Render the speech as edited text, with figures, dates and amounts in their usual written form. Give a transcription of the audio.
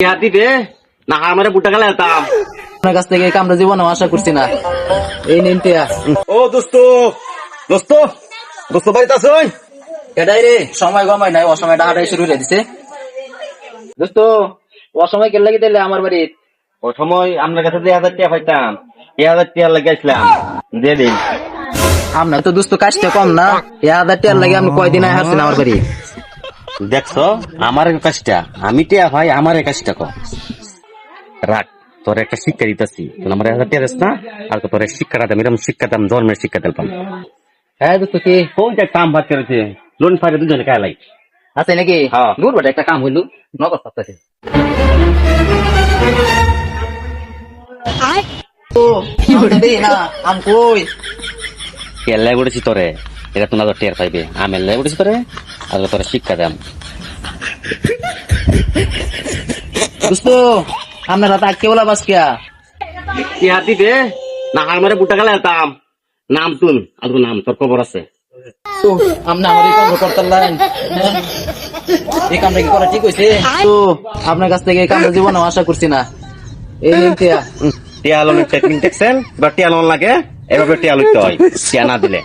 দিবে না আমার বুটা গেলে আপনার কাছ থেকে এই কামটা জীবনে আশা করছি না। এই নিন টিয়া। ও দোস্ত দোস্ত দোস্ত বাড়িতে আছো? এটাই রে সময় গমাই নাই, অসময় ডাকাটাই শুরু হয়ে দিছে। দোস্ত অসময় কেন লাগি দিলে আমার বাড়ি? ও সময় আপনার কাছে 2000 টাকা পাইতাম, 1000 টাকা লাগাইছিলাম দিয়ে দিন। আপনার তো দোস্ত কাজটা কম না, 1000 টাকার লাগে আমি কয়দিন আয় হারছি না আমার বাড়ি। দেখছো আমার কাজটা আমি টিয়া ভাই আমার কাজটা কর রাখ, তোর একটা শিক্ষা দিতেছি। আমার 1000 টাকা দিস না, আর তোর শিক্ষাটা দাম, এরকম শিক্ষা দাম জন্মের শিক্ষা দিলাম। হ্যাঁ দোস্ত কি কোনটা কাম বাদ করেছে লোন ফাইলে দুজনে কায় লাই আছে নাকি? হ্যাঁ। দূর বাটে একটা কাম হইলো নগদ সপ্তাহে। না আম কই কেল্লাই উঠেছি তোরে, এটা তোমার টের পাইবে। আমি লাই উঠেছি তোরে, আর তোর শিক্ষা দাম। দোস্ত আপনার হাতে আটকে বলা বাস কিয়া টিয়া দিবে না আমার বুটা গেলে নাম তুন আর নাম তোর খবর আছে। তো আপনি আমার এই কামটা করতেন, এই কামটা কি করা ঠিক হয়েছে? তো আপনার কাছ থেকে এই কামটা জীবনে আশা করছি না। এই নিন টিয়া। টিয়া লোনের টেকনিক দেখছেন বা টিয়া লোন লাগে এভাবে টিয়া লইতে হয়, টিয়া না দিলে